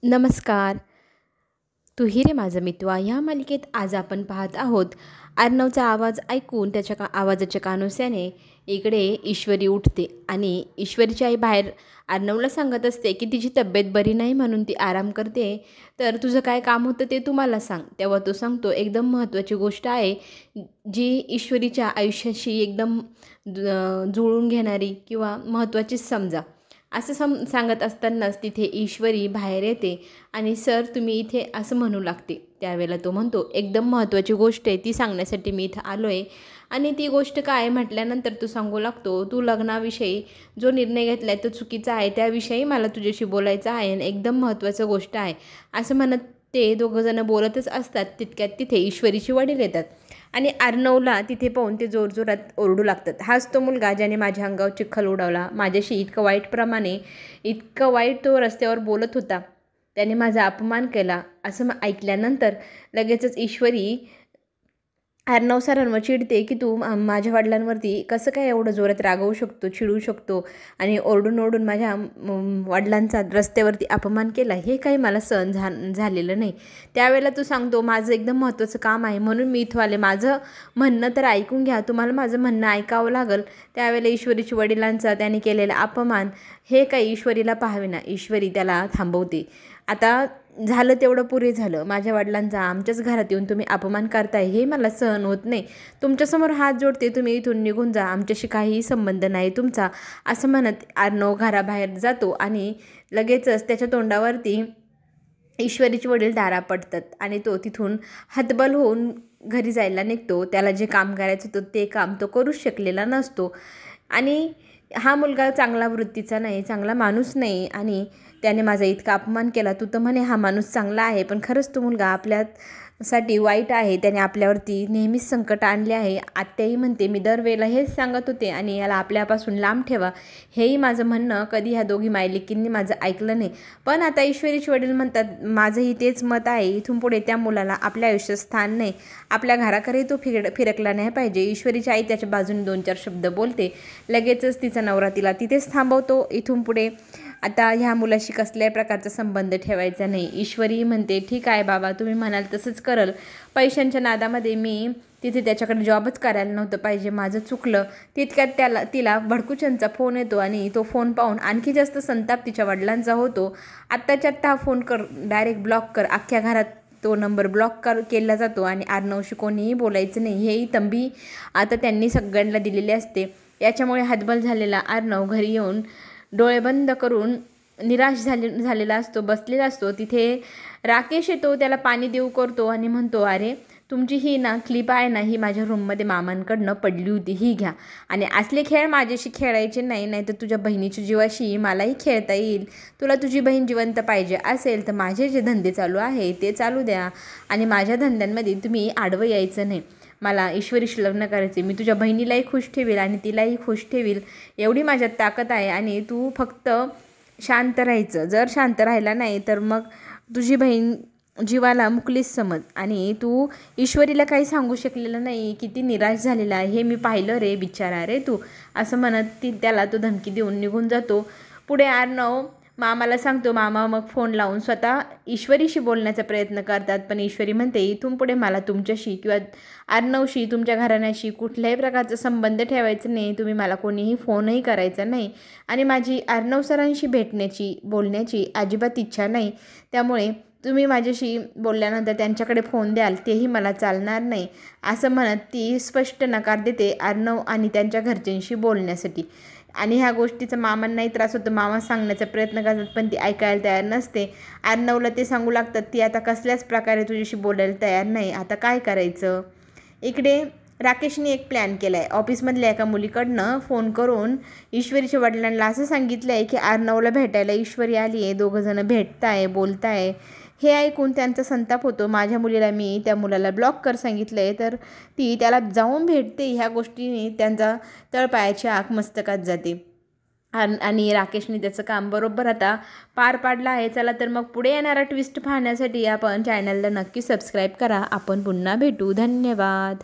नमस्कार. तू ही रे माझा मितवा ह्या मालिकेत आज आपण पाहत आहोत. अर्णवचा आवाज ऐकून त्याच्या आवाजाच्या कानोस्याने इकडे ईश्वरी उठते आणि ईश्वरीची आई बाहेर अर्णवला सांगत असते की तिची तब्येत बरी नाही म्हणून ती आराम करते. तर तुझं काय काम होतं ते तू मला सांग. तेव्हा तो सांगतो, एकदम महत्त्वाची गोष्ट आहे जी ईश्वरीच्या आयुष्याशी एकदम जुळून घेणारी किंवा महत्त्वाचीच समजा. असं सांगत असतानाच तिथे ईश्वरी बाहेर येते आणि सर तुम्ही इथे असं म्हणू लागते. त्यावेळेला तो म्हणतो, एकदम महत्त्वाची गोष्ट आहे ती सांगण्यासाठी मी इथं आलो आहे. आणि ती गोष्ट काय म्हटल्यानंतर तो सांगू लागतो, तू लग्नाविषयी जो निर्णय घेतला आहे तो चुकीचा आहे, त्याविषयी मला तुझ्याशी बोलायचं आहे आणि एकदम महत्त्वाचं गोष्ट आहे. असं म्हणत ते दोघंजणं बोलतच असतात. तितक्यात तिथे ईश्वरीचे वडील येतात आणि अर्णवला तिथे पाहून ते जोरजोरात ओरडू लागतात. हाच तो मुलगा ज्याने माझ्या अंगावर चिखल उडवला, माझ्याशी इतकं वाईट तो रस्त्यावर बोलत होता, त्याने माझा अपमान केला. असं ऐकल्यानंतर लगेचच ईश्वरी अर्णव सरांवर चिडते की तू माझ्या वडिलांवरती कसं काय एवढं जोरात रागवू शकतो, चिडू शकतो आणि ओरडून माझ्या वडिलांचा रस्त्यावरती अपमान केला, हे काही मला सहन झालेलं नाही. त्यावेळेला तू सांगतो, माझं एकदम महत्त्वाचं काम आहे म्हणून मी इथं आले, माझं म्हणणं तर ऐकून घ्या, तुम्हाला माझं म्हणणं ऐकावं लागेल. त्यावेळेला ईश्वरीच्या वडिलांचा त्याने केलेला अपमान हे काही ईश्वरीला पाहावेना. ईश्वरी त्याला थांबवते. आता झालं तेवढं पुरे झालं. माझ्या वडिलांचा आमच्याच घरात येऊन तुम्ही अपमान करताय, हे मला सहन होत नाही. तुमच्यासमोर हात जोडते, तुम्ही इथून निघून जा, आमच्याशी काहीही संबंध नाही तुमचा. असं म्हणत अर्णव घराबाहेर जातो आणि लगेचच त्याच्या तोंडावरती ईश्वरीचे वडील दारा पडतात आणि तो तिथून हतबल होऊन घरी जायला निघतो. त्याला जे काम करायचं होतं ते काम तो करूच शकलेला नसतो. आणि हा मुलगा चांगला वृत्तीचा नाही, चांगला माणूस नाही आणि त्याने माझा इतका अपमान केला. तू तर म्हणे हा माणूस चांगला आहे, पण खरंच तो मुलगा आपल्यासाठी वाईट आहे. त्याने आपल्यावरती नेहमीच संकट आणले आहे. आत्याही म्हणते, मी दरवेळेला हेच सांगत होते आणि याला आपल्यापासून लांब ठेवा, हेही माझं म्हणणं कधी ह्या दोघी मायलेकींनी माझं ऐकलं नाही. पण आता ईश्वरीचे वडील म्हणतात, माझंही तेच मत आहे, इथून पुढे त्या मुलाला आपल्या आयुष्यात स्थान नाही, आपल्या घराकडेही तो फिरकला नाही पाहिजे. ईश्वरीची आई त्याच्या बाजूने 2-4 शब्द बोलते. लगेचच तिचा नवरा तिला तिथेच थांबवतो. इथून पुढे आता ह्या मुलाशी कसल्याही प्रकारचा संबंध ठेवायचा नाही. ईश्वरी म्हणते, ठीक आहे बाबा, तुम्ही म्हणाल तसंच करल. पैशांच्या नादामध्ये मी तिथे त्याच्याकडे जॉबच करायला नव्हतं पाहिजे, माझं चुकलं. तितक्यात तिला भडकूचंदचा फोन येतो आणि तो फोन पाहून आणखी जास्त संताप तिच्या वडिलांचा होतो. आत्ताच्या आत्ता हा फोन कर, डायरेक्ट ब्लॉक कर. अख्ख्या घरात तो नंबर ब्लॉक केला जातो आणि अर्णवशी कोणीही बोलायचं नाही, हेही तंबी आता त्यांनी सगळ्यांना दिलेली असते. याच्यामुळे हतबल झालेला अर्णव घरी येऊन डोळे बंद करून निराश झालेला असतो, बसलेला असतो. तिथे राकेश येतो, त्याला पाणी देऊ करतो आणि म्हणतो, अरे तुमची ही ना क्लिप आहे ना, ही माझ्या रूममध्ये मामांकडनं पडली होती, ही घ्या आणि असले खेळ माझ्याशी खेळायचे नाही, नाही तर तुझ्या बहिणीच्या जीवाशी मलाही खेळता येईल. तुला तुझी बहीण जिवंत पाहिजे असेल तर माझे जे धंदे चालू आहे ते चालू द्या आणि माझ्या धंद्यांमध्ये तुम्ही आडवं यायचं नाही. मला ईश्वरीशी लग्न करायचे, मी तुझ्या बहिणीलाही खुश ठेवील आणि तिलाही खुश ठेवील, एवढी माझ्यात ताकद आहे आणि तू फक्त शांत राहायचं. जर शांत राहिला नाही तर मग तुझी बहीण जीवाला मुकलीच समज. आणि तू ईश्वरीला काही सांगू शकलेलं नाही, किती निराश झालेला आहे हे मी पाहिलं रे, बिचारा रे तू. असं म्हणत त्याला तो धमकी देऊन निघून जातो. पुढे अर्णव मामाला सांगतो. मामा मग फोन लावून स्वतः ईश्वरीशी बोलण्याचा प्रयत्न करतात, पण ईश्वरी म्हणते, इथून पुढे मला तुमच्याशी किंवा अर्णवशी, तुमच्या घराण्याशी कुठल्याही प्रकारचा संबंध ठेवायचा नाही. तुम्ही मला कोणीही फोनही करायचा नाही आणि माझी अर्णव सरांशी भेटण्याची बोलण्याची अजिबात इच्छा नाही. त्यामुळे तुम्ही माझ्याशी बोलल्यानंतर त्यांच्याकडे फोन द्याल तेही मला चालणार नाही. असं म्हणत ती स्पष्ट नकार देते अर्णव आणि त्यांच्या घरच्यांशी बोलण्यासाठी. आणि ह्या गोष्टीचा मामांनाही त्रास होतो. मामा सांगण्याचा प्रयत्न करतात पण ती ऐकायला तयार नसते. अर्णवला ते सांगू लागतात, ती आता कसल्याच प्रकारे तुझ्याशी बोलायला तयार नाही, आता काय करायचं. इकडे राकेशने एक प्लॅन केला आहे. ऑफिसमधल्या एका मुलीकडनं फोन करून ईश्वरीच्या वडिलांना असं सांगितलं आहे की अर्णवला भेटायला ईश्वरी आली आहे, दोघंजणं भेटताय बोलताय. हे ऐकून त्यांचा संताप होतो. माझ्या मुलीला मी त्या मुलाला ब्लॉक कर सांगितलं आहे, तर ती त्याला जाऊन भेटते. ह्या गोष्टीने त्यांचा तळपायाची आग मस्तकात जाते आणि राकेशने त्याचं काम बरोबर आता पार पाडलं आहे. चला तर मग पुढे येणारा ट्विस्ट पाहण्यासाठी आपण चॅनलला नक्की सबस्क्राईब करा. आपण पुन्हा भेटू. धन्यवाद.